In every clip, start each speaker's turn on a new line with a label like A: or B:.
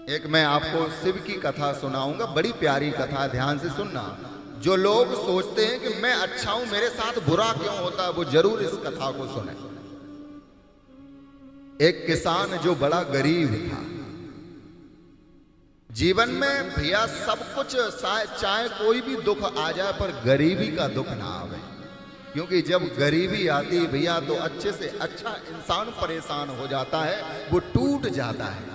A: एक मैं आपको शिव की कथा सुनाऊंगा, बड़ी प्यारी कथा, ध्यान से सुनना। जो लोग सोचते हैं कि मैं अच्छा हूं, मेरे साथ बुरा क्यों होता है, वो जरूर इस कथा को सुने। एक किसान जो बड़ा गरीब था, जीवन में भैया सब कुछ, चाहे कोई भी दुख आ जाए पर गरीबी का दुख ना आवे, क्योंकि जब गरीबी आती है भैया तो अच्छे से अच्छा इंसान परेशान हो जाता है, वो टूट जाता है।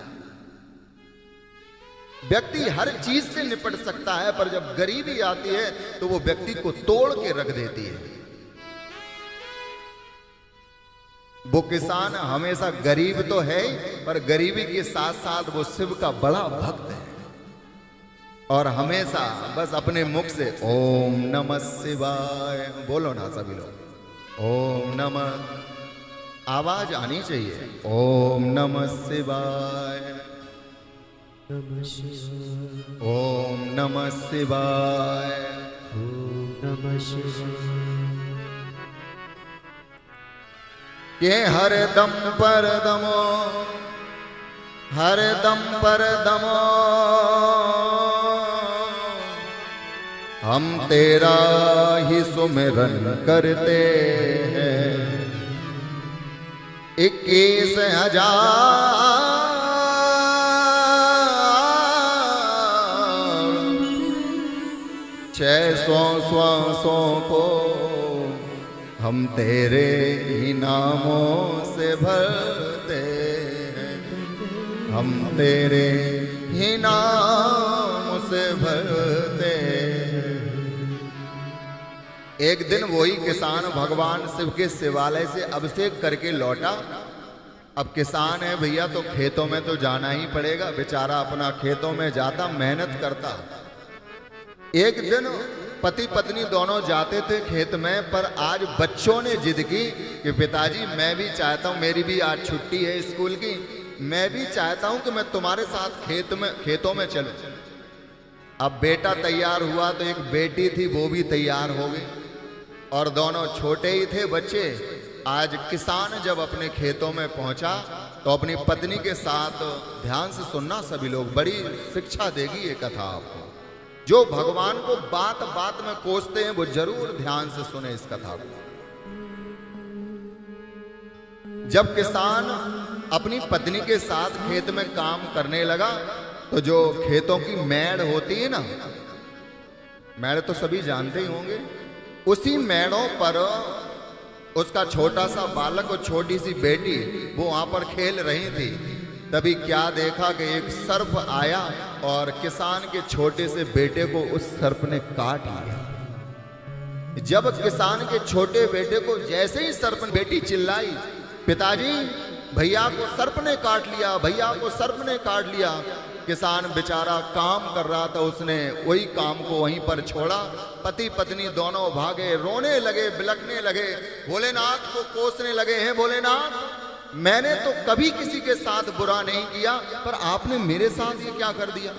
A: व्यक्ति हर चीज से निपट सकता है, पर जब गरीबी आती है तो वो व्यक्ति को तोड़ के रख देती है। वो किसान हमेशा गरीब तो है, पर गरीबी के साथ साथ वो शिव का बड़ा भक्त है, और हमेशा बस अपने मुख से ओम नमः शिवाय बोलो ना सभी लोग। ओम नमः, आवाज आनी चाहिए, ओम नमः शिवाय, ओम नमः शिवाय,
B: ओम नमः शिवाय।
A: ये हर दम पर दमो, हर दम पर दमो, हम तेरा ही सुमिरन करते हैं। 21,000 600 श्वासों को हम तेरे ही नामों से भरते हैं, हम तेरे ही नाम से भरते हैं। एक दिन वही किसान भगवान शिव के शिवालय से अभिषेक करके लौटा। अब किसान है भैया, तो खेतों में तो जाना ही पड़ेगा, बेचारा अपना खेतों में जाता, मेहनत करता। एक दिन पति पत्नी दोनों जाते थे खेत में, पर आज बच्चों ने जिद की कि पिताजी मैं भी चाहता हूं, मेरी भी आज छुट्टी है स्कूल की, मैं भी चाहता हूं कि मैं तुम्हारे साथ खेतों में चलूं। अब बेटा तैयार हुआ तो एक बेटी थी, वो भी तैयार हो गई, और दोनों छोटे ही थे बच्चे। आज किसान जब अपने खेतों में पहुंचा तो अपनी पत्नी के साथ, ध्यान से सुनना सभी लोग, बड़ी शिक्षा देगी ये कथा आपको। जो भगवान को बात बात में कोसते हैं वो जरूर ध्यान से सुने इस कथा को। जब किसान अपनी पत्नी के साथ खेत में काम करने लगा तो जो खेतों की मेड़ होती है ना, मेड़ तो सभी जानते ही होंगे, उसी मेड़ों पर उसका छोटा सा बालक और छोटी सी बेटी वो वहां पर खेल रही थी। तभी क्या देखा कि एक सर्प आया और किसान के छोटे से बेटे को उस सर्प ने काट लिया। जब किसान के छोटे बेटे को जैसे ही सर्प, बेटी चिल्लाई, पिताजी भैया को सर्प ने काट लिया, भैया को सर्प ने काट लिया। किसान बेचारा काम कर रहा था, उसने वही काम को वहीं पर छोड़ा। पति पत्नी दोनों भागे, रोने लगे, बिलखने लगे, भोलेनाथ को कोसने लगे, हैं भोलेनाथ मैंने तो कभी किसी के साथ बुरा नहीं किया, पर आपने मेरे साथ ये क्या कर दिया।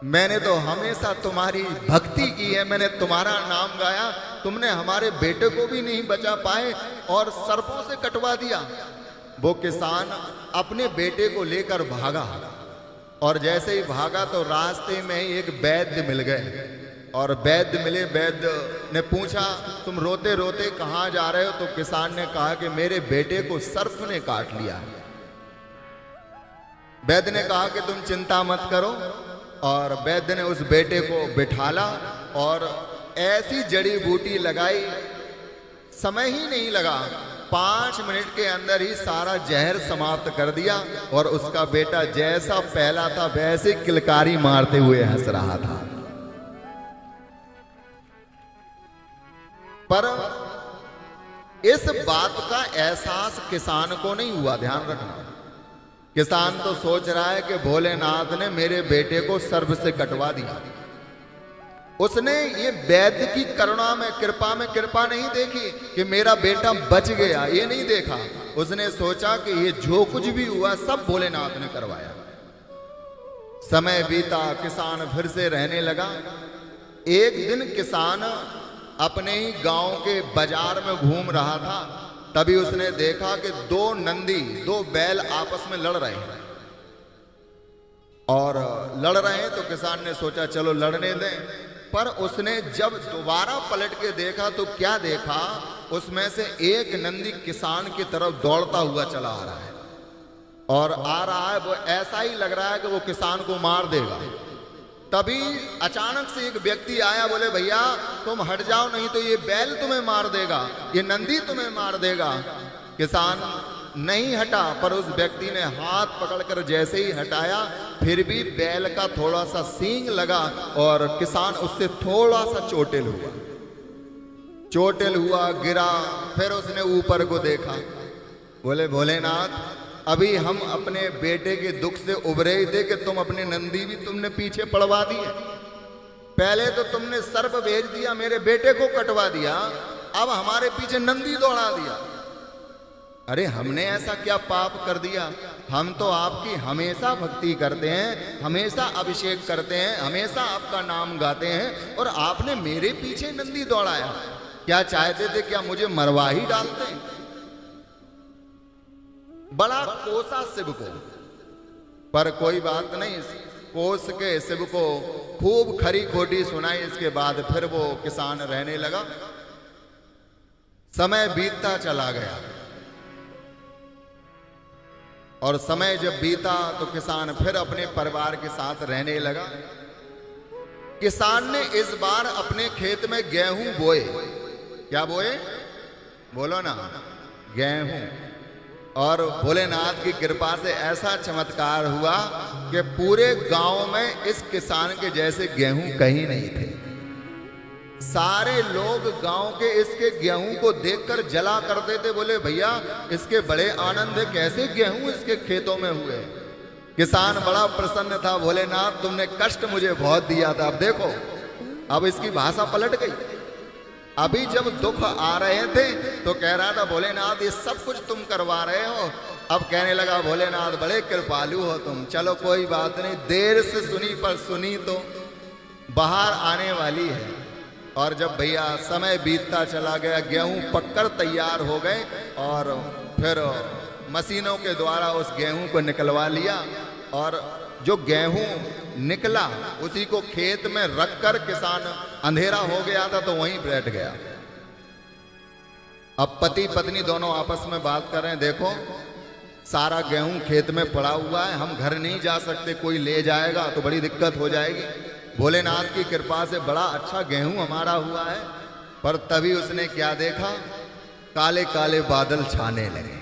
A: मैंने तो हमेशा तुम्हारी भक्ति की है, मैंने तुम्हारा नाम गाया, तुमने हमारे बेटे को भी नहीं बचा पाए और सर्पों से कटवा दिया। वो किसान अपने बेटे को लेकर भागा, और जैसे ही भागा तो रास्ते में ही एक वैद्य मिल गए, और वैद्य मिले। वैद्य ने पूछा तुम रोते रोते कहाँ जा रहे हो, तो किसान ने कहा कि मेरे बेटे को सर्प ने काट लिया। वैद्य ने कहा कि तुम चिंता मत करो, और वैद्य ने उस बेटे को बिठाला और ऐसी जड़ी बूटी लगाई, समय ही नहीं लगा, 5 मिनट के अंदर ही सारा जहर समाप्त कर दिया, और उसका बेटा जैसा पहला था वैसे किलकारी मारते हुए हंस रहा था। पर इस बात का एहसास किसान को नहीं हुआ, ध्यान रखना। किसान तो सोच रहा है कि भोलेनाथ ने मेरे बेटे को सर्प से कटवा दिया। उसने ये वैद्य की करुणा में, कृपा में कृपा नहीं देखी कि मेरा बेटा बच गया, ये नहीं देखा। उसने सोचा कि ये जो कुछ भी हुआ सब भोलेनाथ ने करवाया। समय बीता, किसान फिर से रहने लगा। एक दिन किसान अपने ही गांव के बाजार में घूम रहा था, तभी उसने देखा कि दो नंदी, दो बैल आपस में लड़ रहे हैं। और लड़ रहे हैं तो किसान ने सोचा चलो लड़ने दें, पर उसने जब दोबारा पलट के देखा तो क्या देखा, उसमें से एक नंदी किसान की तरफ दौड़ता हुआ चला आ रहा है और आ रहा है, वो ऐसा ही लग रहा है कि वो किसान को मार देगा। तभी अचानक से एक व्यक्ति आया, बोले भैया तुम हट जाओ, नहीं तो ये बैल तुम्हें मार देगा, ये नंदी तुम्हें मार देगा। किसान नहीं हटा, पर उस व्यक्ति ने हाथ पकड़कर जैसे ही हटाया, फिर भी बैल का थोड़ा सा सींग लगा और किसान उससे थोड़ा सा चोटिल हुआ, गिरा। फिर उसने ऊपर को देखा, बोले भोलेनाथ अभी हम अपने बेटे के दुख से उबरे ही थे कि तुम अपनी नंदी भी तुमने पीछे पड़वा दी है। पहले तो तुमने सर्प भेज दिया, मेरे बेटे को कटवा दिया, अब हमारे पीछे नंदी दौड़ा दिया। अरे हमने ऐसा क्या पाप कर दिया? हम तो आपकी हमेशा भक्ति करते हैं, हमेशा अभिषेक करते हैं, हमेशा आपका नाम गाते हैं, और आपने मेरे पीछे नंदी दौड़ाया। क्या चाहते थे? क्या मुझे मरवा ही डालते? बड़ा कोसा शिव को, पर कोई बात नहीं, कोस के शिव को खूब खरी खोटी सुनाई। इसके बाद फिर वो किसान रहने लगा। समय बीतता चला गया, और समय जब बीता तो किसान फिर अपने परिवार के साथ रहने लगा। किसान ने इस बार अपने खेत में गेहूं बोए। क्या बोए? बोलो ना, गेहूं। और भोलेनाथ की कृपा से ऐसा चमत्कार हुआ कि पूरे गांव में इस किसान के जैसे गेहूं कहीं नहीं थे। सारे लोग गांव के इसके गेहूं को देखकर जला करते थे, बोले भैया इसके बड़े आनंद है, कैसे गेहूं इसके खेतों में हुए। किसान बड़ा प्रसन्न था, भोलेनाथ तुमने कष्ट मुझे बहुत दिया था, अब देखो अब इसकी भाषा पलट गई। अभी जब दुख आ रहे थे तो कह रहा था भोलेनाथ ये सब कुछ तुम करवा रहे हो, अब कहने लगा भोलेनाथ बड़े कृपालु हो तुम, चलो कोई बात नहीं, देर से सुनी पर सुनी तो बाहर आने वाली है। और जब भैया समय बीतता चला गया, गेहूं पककर तैयार हो गए, और फिर मशीनों के द्वारा उस गेहूं को निकलवा लिया, और जो गेहूं निकला उसी को खेत में रखकर किसान, अंधेरा हो गया था तो वहीं बैठ गया। अब पति पत्नी दोनों आपस में बात कर रहे हैं, देखो सारा गेहूं खेत में पड़ा हुआ है, हम घर नहीं जा सकते, कोई ले जाएगा तो बड़ी दिक्कत हो जाएगी। भोलेनाथ की कृपा से बड़ा अच्छा गेहूं हमारा हुआ है। पर तभी उसने क्या देखा, काले काले बादल छाने लगे,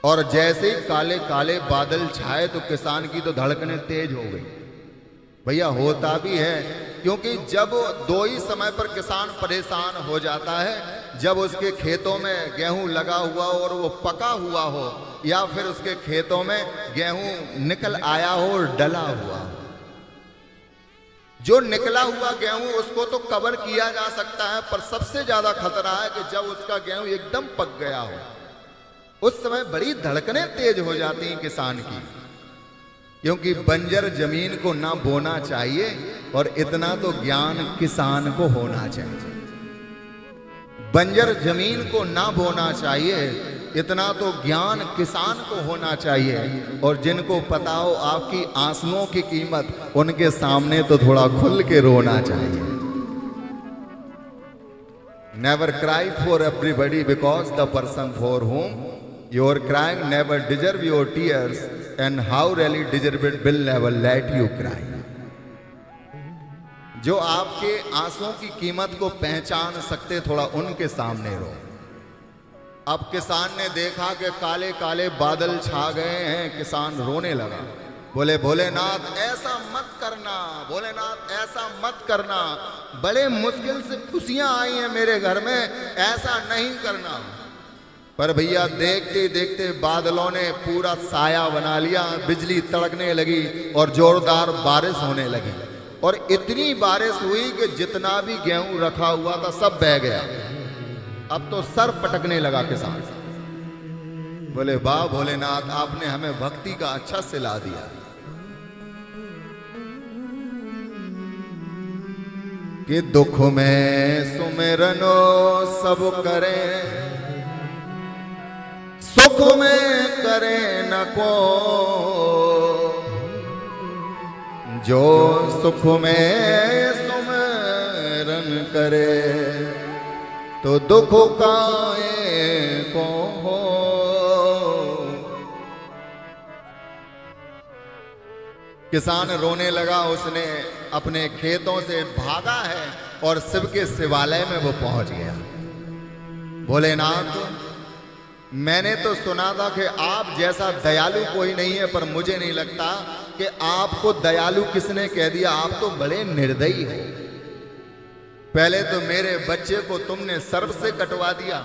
A: और जैसे ही काले काले बादल छाए तो किसान की तो धड़कनें तेज हो गई। भैया होता भी है, क्योंकि जब दो ही समय पर किसान परेशान हो जाता है, जब उसके खेतों में गेहूं लगा हुआ हो और वो पका हुआ हो, या फिर उसके खेतों में गेहूं निकल आया हो और डला हुआ हो। जो निकला हुआ गेहूं उसको तो कवर किया जा सकता है, पर सबसे ज्यादा खतरा है कि जब उसका गेहूं एकदम पक गया हो, उस समय बड़ी धड़कनें तेज हो जाती हैं किसान की, क्योंकि बंजर जमीन को ना बोना चाहिए, और इतना तो ज्ञान किसान को होना चाहिए। बंजर जमीन को ना बोना चाहिए, इतना तो ज्ञान किसान को होना चाहिए। और जिनको पता हो आपकी आंसुओं की कीमत, उनके सामने तो थोड़ा खुल के रोना चाहिए। Never cry for everybody because the person for home your crying never deserve your tears, and how really deserve it will never let you cry. जो आपके आंसुओं की कीमत को पहचान सकते, थोड़ा उनके सामने रो। अब किसान ने देखा कि काले काले बादल छा गए हैं, किसान रोने लगा, बोले भोलेनाथ ऐसा मत करना, भोलेनाथ ऐसा मत करना, बड़े मुश्किल से खुशियां आई हैं मेरे घर में, ऐसा नहीं करना। पर भैया देखते देखते बादलों ने पूरा साया बना लिया, बिजली तड़कने लगी और जोरदार बारिश होने लगी, और इतनी बारिश हुई कि जितना भी गेहूं रखा हुआ था सब बह गया। अब तो सर पटकने लगा किसान। बोले वाह भोलेनाथ, आपने हमें भक्ति का अच्छा सिला दिया। कि दुख में सुमिरनो सब करें, सुख में करे न को, जो सुख में सुमरन करे, तो दुख काए को हो। किसान रोने लगा, उसने अपने खेतों से भागा है और शिव के शिवालय में वो पहुंच गया। भोलेनाथ, मैंने तो सुना था कि आप जैसा दयालु कोई नहीं है, पर मुझे नहीं लगता कि आपको दयालु किसने कह दिया। आप तो बड़े निर्दयी हो। पहले तो मेरे बच्चे को तुमने सर्प से कटवा दिया,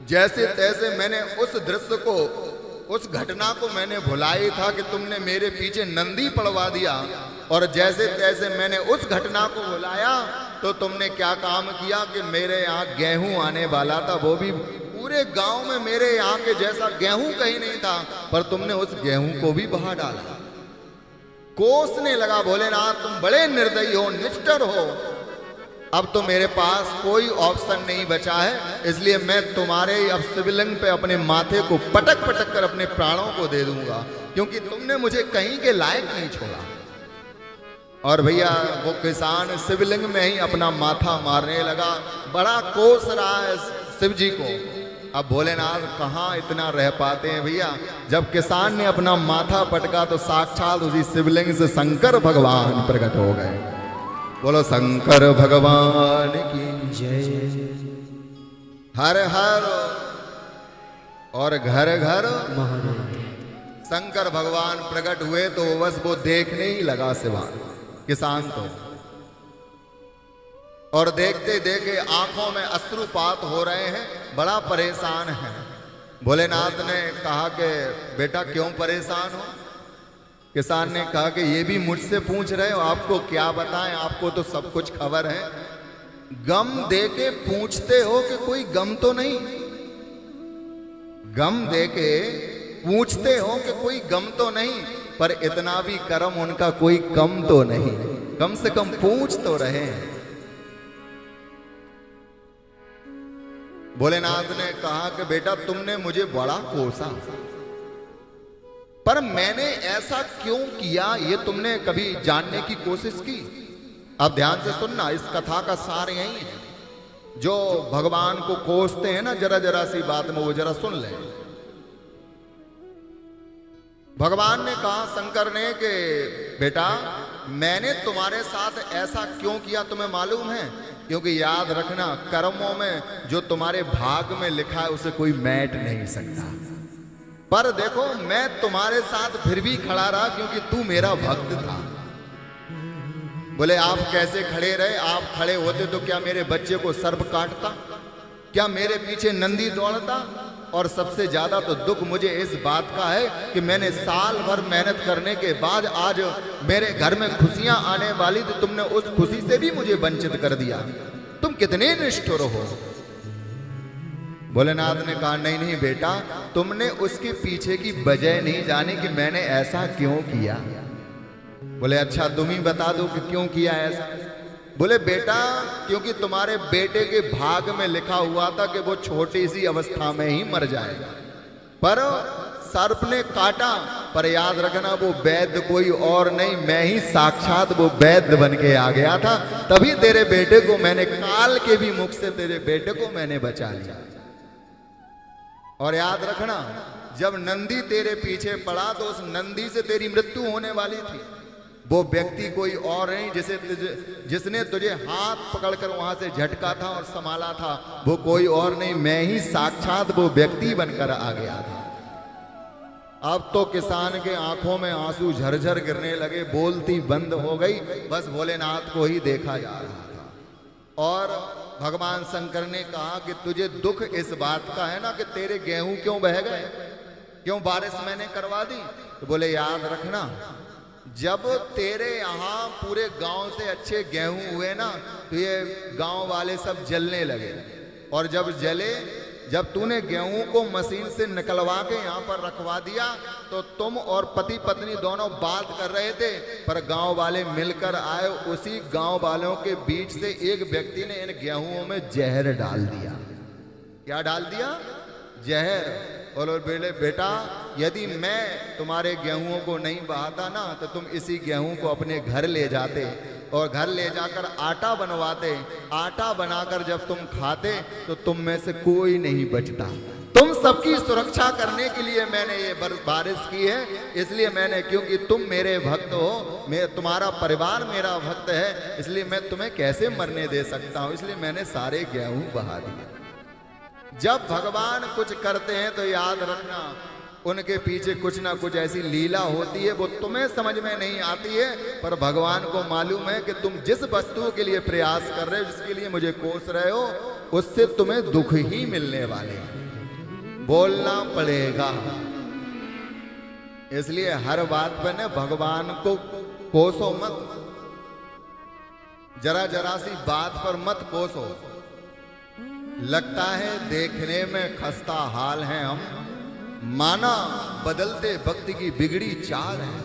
A: जैसे तैसे मैंने उस दृश्य को, उस घटना को मैंने भुलाई था कि तुमने मेरे पीछे नंदी पड़वा दिया, और जैसे तैसे मैंने उस घटना को भुलाया तो तुमने क्या काम किया कि मेरे यहाँ गेहूं आने वाला था, वो भी पूरे गांव में मेरे यहाँ के जैसा गेहूं कहीं नहीं था, पर तुमने उस गेहूं को भी बहा डाला। कोसने लगा, भोलेनाथ तुम बड़े निर्दयी हो, निष्ठुर हो। अब तो मेरे पास कोई ऑप्शन नहीं बचा है, इसलिए मैं तुम्हारे अब शिवलिंग पे अपने माथे को पटक पटक कर अपने प्राणों को दे दूंगा, क्योंकि तुमने मुझे कहीं के लायक नहीं छोड़ा। और भैया वो किसान शिवलिंग में ही अपना माथा मारने लगा, बड़ा कोस रहा है शिव जी को। अब भोलेनाथ कहाँ इतना रह पाते हैं भैया। जब किसान ने अपना माथा पटका तो साक्षात उसी शिवलिंग से शंकर भगवान प्रकट हो गए। बोलो शंकर भगवान की
B: जय।
A: हर हर और घर घर
B: महादेव।
A: शंकर भगवान प्रकट हुए तो बस वो देखने ही लगा शिवान किसान तो, और देखते देखे आंखों में अश्रुपात हो रहे हैं, बड़ा परेशान है। भोलेनाथ ने कहा कि बेटा क्यों परेशान हो। किसान ने कहा कि ये भी मुझसे पूछ रहे हो, आपको क्या बताएं, आपको तो सब कुछ खबर है। गम देके पूछते हो कि कोई गम तो नहीं, गम देके पूछते हो कि कोई गम तो नहीं, पर इतना भी कर्म उनका कोई कम तो नहीं, कम से कम पूछ तो रहे हैं। भोलेनाथ ने कहा कि बेटा तुमने मुझे बड़ा कोसा, पर मैंने ऐसा क्यों किया ये तुमने कभी जानने की कोशिश की। अब ध्यान से सुनना, इस कथा का सार यही है। जो भगवान को कोसते हैं ना जरा जरा सी बात में, वो जरा सुन ले। भगवान ने कहा शंकर ने कि बेटा मैंने तुम्हारे साथ ऐसा क्यों किया तुम्हें मालूम है, क्योंकि याद रखना कर्मों में जो तुम्हारे भाग में लिखा है उसे कोई मैट नहीं सकता। पर देखो मैं तुम्हारे साथ फिर भी खड़ा रहा क्योंकि तू मेरा भक्त था। बोले आप कैसे खड़े रहे, आप खड़े होते तो क्या मेरे बच्चे को सर्प काटता, क्या मेरे पीछे नंदी दौड़ता। और सबसे ज्यादा तो दुख मुझे इस बात का है कि मैंने साल भर मेहनत करने के बाद आज मेरे घर में खुशियां आने वाली थी, तुमने उस खुशी से भी मुझे वंचित कर दिया। तुम कितने निष्ठुर हो। भोलेनाथ ने कहा नहीं नहीं बेटा, तुमने उसके पीछे की वजह नहीं जानी कि मैंने ऐसा क्यों किया। बोले अच्छा तुम ही बता दो कि क्यों किया ऐसा। बोले बेटा क्योंकि तुम्हारे बेटे के भाग में लिखा हुआ था कि वो छोटी सी अवस्था में ही मर जाएगा, पर सर्प ने काटा। पर याद रखना वो वैद्य कोई और नहीं, मैं ही साक्षात वो वैद्य बन के आ गया था, तभी तेरे बेटे को मैंने काल के भी मुख से तेरे बेटे को मैंने बचा लिया। और याद रखना जब नंदी तेरे पीछे पड़ा तो उस नंदी से तेरी मृत्यु होने वाली थी। वो व्यक्ति कोई और नहीं जिसने तुझे हाथ पकड़कर वहां से झटका था और संभाला था, वो कोई और नहीं, मैं ही साक्षात वो व्यक्ति बनकर आ गया था। अब तो किसान के आंखों में आंसू झरझर गिरने लगे, बोलती बंद हो गई, बस भोलेनाथ को ही देखा जा रहा था। और भगवान शंकर ने कहा कि तुझे दुख इस बात का है ना कि तेरे गेहूं क्यों बह गए, क्यों बारिश मैंने करवा दी। तो बोले याद रखना जब तेरे यहाँ पूरे गांव से अच्छे गेहूं हुए ना तो ये गांव वाले सब जलने लगे, और जब जले, जब तूने गेहूं को मशीन से निकलवा के यहाँ पर रखवा दिया तो तुम और पति पत्नी दोनों बात कर रहे थे, पर गांव वाले मिलकर आए, उसी गांव वालों के बीच से एक व्यक्ति ने इन गेहूं में जहर डाल दिया। क्या डाल दिया? जहर। बोलो बेटे बेटा, यदि मैं तुम्हारे गेहूं को नहीं बहाता ना तो तुम इसी गेहूं को अपने घर ले जाते और घर ले जाकर आटा बनवाते। आटा बनाकर जब तुम खाते तो तुम में से कोई नहीं बचता। तुम सबकी सुरक्षा करने के लिए मैंने ये बारिश की है, इसलिए मैंने, क्योंकि तुम मेरे भक्त हो, मैं तुम्हारा परिवार मेरा भक्त है, इसलिए मैं तुम्हें कैसे मरने दे सकता हूं, इसलिए मैंने सारे गेहूं बहा दिए। जब भगवान कुछ करते हैं तो याद रखना उनके पीछे कुछ ना कुछ ऐसी लीला होती है, वो तुम्हें समझ में नहीं आती है, पर भगवान को मालूम है कि तुम जिस वस्तु के लिए प्रयास कर रहे हो, जिसके लिए मुझे कोस रहे हो, उससे तुम्हें दुख ही मिलने वाले हैं। बोलना पड़ेगा। इसलिए हर बात पर न भगवान को कोसो मत, जरा जरा सी बात पर मत कोसो। लगता है देखने में खस्ता हाल हैं हम, माना बदलते वक्त की बिगड़ी चाल है।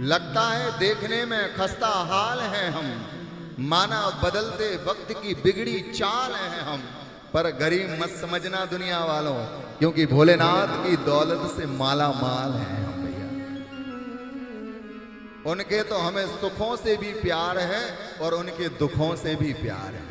A: लगता है देखने में खस्ता हाल हैं हम, माना बदलते वक्त की बिगड़ी चाल हैं हम, पर गरीब मत समझना दुनिया वालों, क्योंकि भोलेनाथ की दौलत से माला माल हैं हम भैया। उनके तो हमें सुखों से भी प्यार है और उनके दुखों से भी प्यार है।